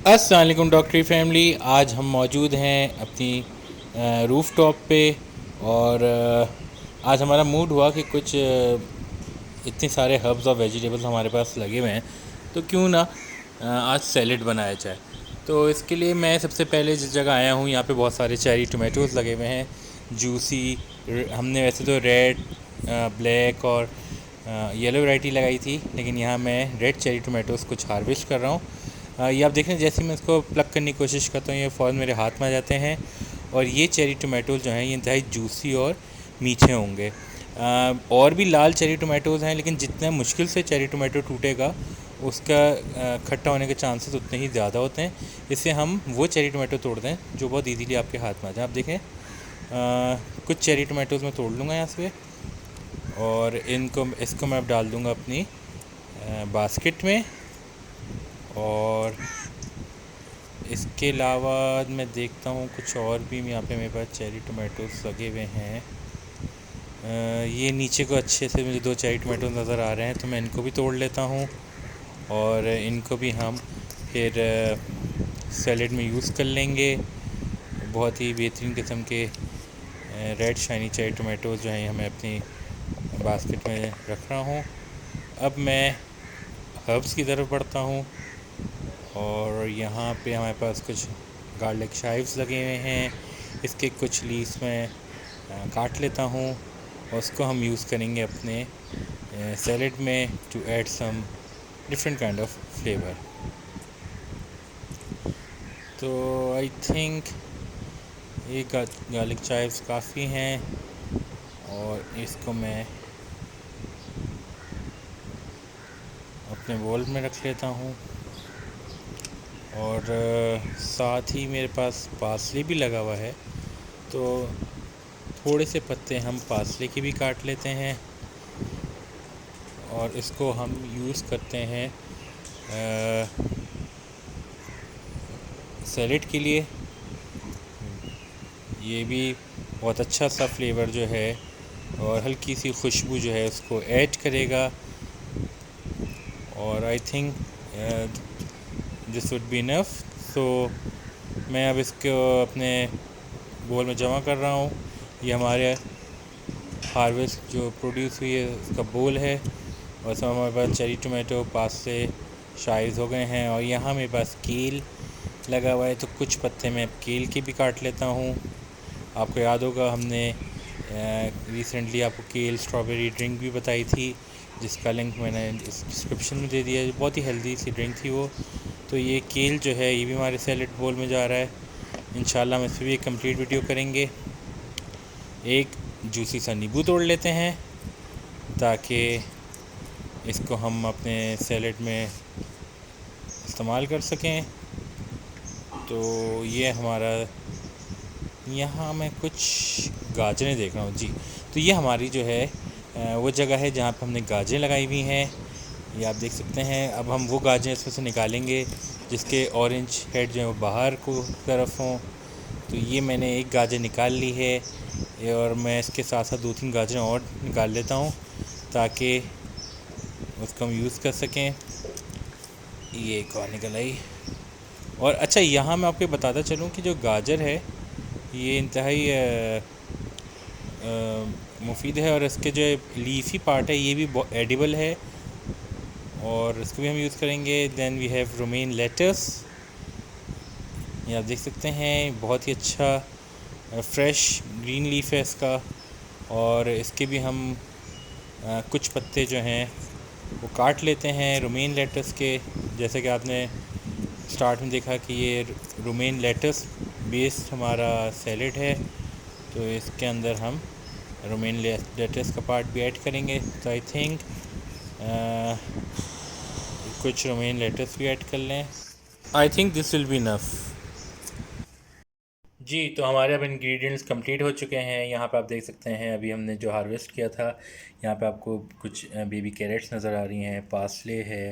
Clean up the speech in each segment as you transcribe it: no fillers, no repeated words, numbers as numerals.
अस्सलाम वालेकुम डॉक्टरी फैमिली। आज हम मौजूद हैं अपनी रूफ़ टॉप पे। और आज हमारा मूड हुआ कि कुछ इतने सारे हर्ब्स और वेजिटेबल्स हमारे पास लगे हुए हैं, तो क्यों ना आज सैलेड बनाया जाए। तो इसके लिए मैं सबसे पहले जिस जगह आया हूँ, यहाँ पे बहुत सारे चेरी टोमेटोज़ लगे हुए हैं, जूसी। हमने वैसे तो रेड, ब्लैक और येलो वैरायटी लगाई थी, लेकिन यहाँ मैं रेड चेरी टोमेटोज़ कुछ हार्वेस्ट कर रहा हूँ। ये आप देख रहे हैं, जैसे ही मैं इसको प्लग करने की कोशिश करता हूँ ये फ़ौरन मेरे हाथ में आ जाते हैं। और ये चेरी टोमेटोज़ जो हैं ये इंतहाई जूसी और मीठे होंगे। और भी लाल चेरी टोमेटोज़ हैं, लेकिन जितने मुश्किल से चेरी टोमेटो टूटेगा उसका खट्टा होने के चांसेस उतने ही ज़्यादा होते हैं। इससे हम वो चेरी टोमेटो तोड़ दें जो बहुत ईजीली आपके हाथ में आ जाए। आप देखें, कुछ चेरी टोमेटोज़ मैं तोड़ लूँगा यहाँ से, और इसको मैं अब डाल दूँगा अपनी बास्केट में। और इसके अलावा मैं देखता हूँ कुछ और भी यहाँ पे मेरे पास चेरी टोमेटोज़ लगे हुए हैं। ये नीचे को अच्छे से मुझे 2 चेरी टोमेटो नज़र आ रहे हैं, तो मैं इनको भी तोड़ लेता हूँ। और इनको भी हम फिर सैलेड में यूज़ कर लेंगे। बहुत ही बेहतरीन किस्म के रेड शाइनी चेरी टोमेटोज़ जो हैं मैं अपनी बास्केट में रख रहा हूँ। अब मैं हर्ब्स की तरफ बढ़ता हूँ, और यहाँ पे हमारे पास कुछ गार्लिक शाइव्स लगे हुए हैं। इसके कुछ लीव्स मैं काट लेता हूँ, और उसको हम यूज़ करेंगे अपने सैलेड में to add some different kind of flavour. तो आई थिंक ये गार्लिक चाइव्स काफ़ी हैं, और इसको मैं अपने बोल में रख लेता हूँ। और साथ ही मेरे पास पार्सले भी लगा हुआ है, तो थोड़े से पत्ते हम पार्सले के भी काट लेते हैं, और इसको हम यूज़ करते हैं सैलेड के लिए। ये भी बहुत अच्छा सा फ्लेवर जो है और हल्की सी खुशबू जो है उसको ऐड करेगा। और I think this would be enough. So मैं अब इसको अपने बोल में जमा कर रहा हूँ। ये हमारे हार्वेस्ट जो प्रोड्यूस हुई है उसका बोल है, और सब हमारे पास चेरी टोमेटो पास से शाइज हो गए हैं। और यहाँ मेरे पास केल लगा हुआ है, तो कुछ पत्ते मैं केल के भी काट लेता हूँ। आपको याद होगा हमने रिसेंटली आपको केल स्ट्रॉबेरी ड्रिंक भी बताई थी, जिसका लिंक मैंने डिस्क्रिप्शन में दे दिया है। बहुत ही हेल्दी सी ड्रिंक थी वो। तो ये केल जो है ये भी हमारे सैलेड बोल में जा रहा है। इंशाल्लाह हम इस पर भी एक कंप्लीट वीडियो करेंगे। एक जूसी सा नींबू तोड़ लेते हैं ताकि इसको हम अपने सैलेड में इस्तेमाल कर सकें। तो ये हमारा, यहाँ मैं कुछ गाजरें देख रहा हूँ जी। तो ये हमारी जो है वो जगह है जहाँ पे हमने गाजरें लगाई हुई हैं, ये आप देख सकते हैं। अब हम वो गाजरें इसमें से निकालेंगे जिसके ऑरेंज हेड जो है वो बाहर को तरफ हों। तो ये मैंने एक गाजर निकाल ली है, और मैं इसके साथ साथ 2-3 गाजरें और निकाल लेता हूँ ताकि उसको हम यूज़ कर सकें। ये एक और निकल आई। और अच्छा, यहाँ मैं आपको बताता चलूँ कि जो गाजर है ये इंतहाई मुफीद है, और इसके जो लीफी पार्ट है ये भी एडिबल है, और इसको भी हम यूज़ करेंगे। Then we have romaine lettuce. ये आप देख सकते हैं, बहुत ही अच्छा फ्रेश ग्रीन लीफ है इसका। और इसके भी हम कुछ पत्ते जो हैं वो काट लेते हैं रोमेन लेटस के। जैसे कि आपने स्टार्ट में देखा कि ये रोमेन लेटस बेस्ड हमारा सैलेड है, तो इसके अंदर हम रोमेन लेटस का पार्ट भी ऐड करेंगे। तो आई थिंक कुछ रोमेन लेटस भी ऐड कर लें। I think this will be enough जी। तो हमारे अब इंग्रेडिएंट्स कंप्लीट हो चुके हैं। यहाँ पे आप देख सकते हैं अभी हमने जो हार्वेस्ट किया था, यहाँ पे आपको कुछ बेबी कैरेट्स नज़र आ रही हैं, पार्सले है,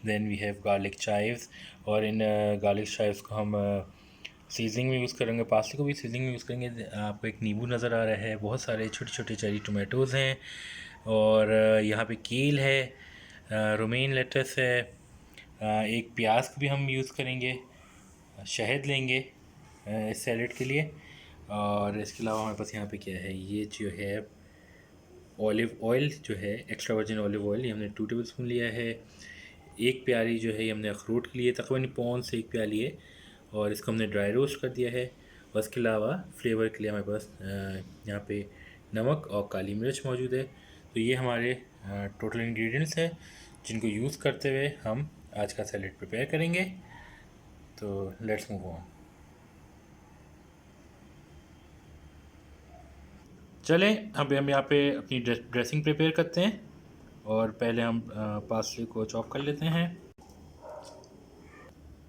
then we have garlic chives. और इन गार्लिक चाइव्स को हम सीजनिंग में यूज़ करेंगे, पार्सले को भी सीजनिंग में यूज़ करेंगे। आपको एक नींबू नज़र आ रहा है, बहुत सारे छोटे छोटे चेरी टोमेटोज़ हैं, और यहाँ पे कील है, रोमेन लेटस है, एक प्याज भी हम यूज़ करेंगे, शहद लेंगे इस सैलेड के लिए। और इसके अलावा हमारे पास यहाँ पे क्या है, ये जो है ऑलिव ऑयल जो है, एक्स्ट्रा वर्जिन ऑलिव ऑयल, ये हमने 2 टेबल स्पून लिया है। एक प्याली जो है ये हमने अखरोट के लिए तकरीबन पौन से एक प्याली है, और इसको हमने ड्राई रोस्ट कर दिया है। और इसके अलावा फ्लेवर के लिए हमारे पास यहाँ पे नमक और काली मिर्च मौजूद है। तो ये हमारे टोटल इंग्रेडिएंट्स हैं जिनको यूज़ करते हुए हम आज का सैलेड प्रिपेयर करेंगे। तो लेट्स मूव ऑन। चलें अब हम यहाँ पे अपनी ड्रेसिंग प्रिपेयर करते हैं। और पहले हम पार्सले को चॉप कर लेते हैं।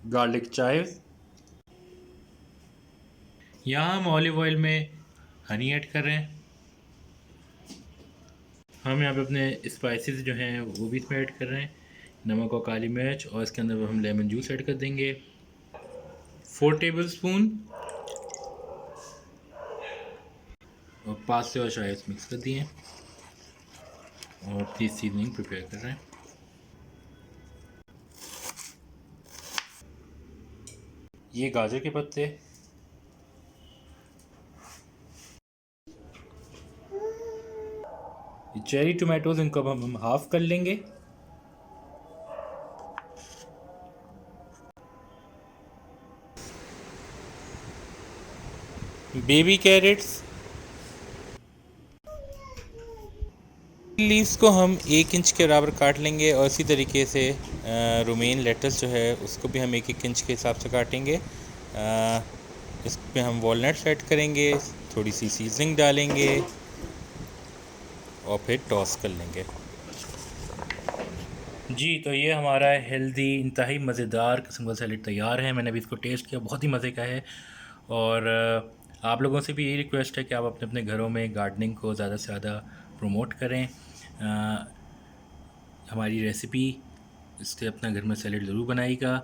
गार्लिक चाइव, यहाँ हम ऑलिव ऑयल में हनी ऐड कर रहे हैं। हम यहाँ पे अपने स्पाइसेस जो हैं वो भी इसमें ऐड कर रहे हैं, नमक और काली मिर्च, और इसके अंदर हम लेमन जूस ऐड कर देंगे 4 टेबल स्पून, और पास्ते और शायद मिक्स कर दिए और अपनी सीजनिंग प्रिपेयर कर रहे हैं। ये गाजर के पत्ते, चेरी टोमेटोज, इनको अब हम हाफ कर लेंगे। बेबी कैरेट्स, लीव्स को हम 1 इंच के बराबर काट लेंगे, और इसी तरीके से रोमेन लेटस जो है उसको भी हम 1-1 इंच के हिसाब से काटेंगे। इसमें हम वॉलनट्स ऐड करेंगे, थोड़ी सी सीजनिंग डालेंगे और फिर टॉस कर लेंगे। जी, तो ये हमारा हेल्दी इंतहाई मज़ेदार किस्म का सैलेड तैयार है। मैंने अभी इसको टेस्ट किया, बहुत ही मज़े का है। और आप लोगों से भी यही रिक्वेस्ट है कि आप अपने अपने घरों में गार्डनिंग को ज़्यादा से ज़्यादा प्रमोट करें। हमारी रेसिपी इससे अपना घर में सैलेड ज़रूर बनाइएगा,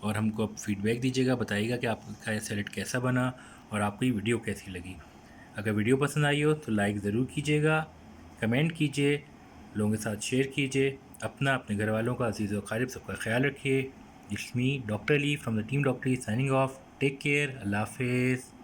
और हमको अब फीडबैक दीजिएगा, बताइएगा कि आपका ये सैलेड कैसा बना और आपको ये वीडियो कैसी लगी। अगर वीडियो पसंद आई हो तो लाइक ज़रूर कीजिएगा, कमेंट कीजिए, लोगों के साथ शेयर कीजिए। अपना, अपने घर वालों का, अज़ीज़ व क़रीब सबका ख्याल रखिए। It's me doctor Ali from the team doctor signing off. Take care, अल्लाह हाफ़िज़।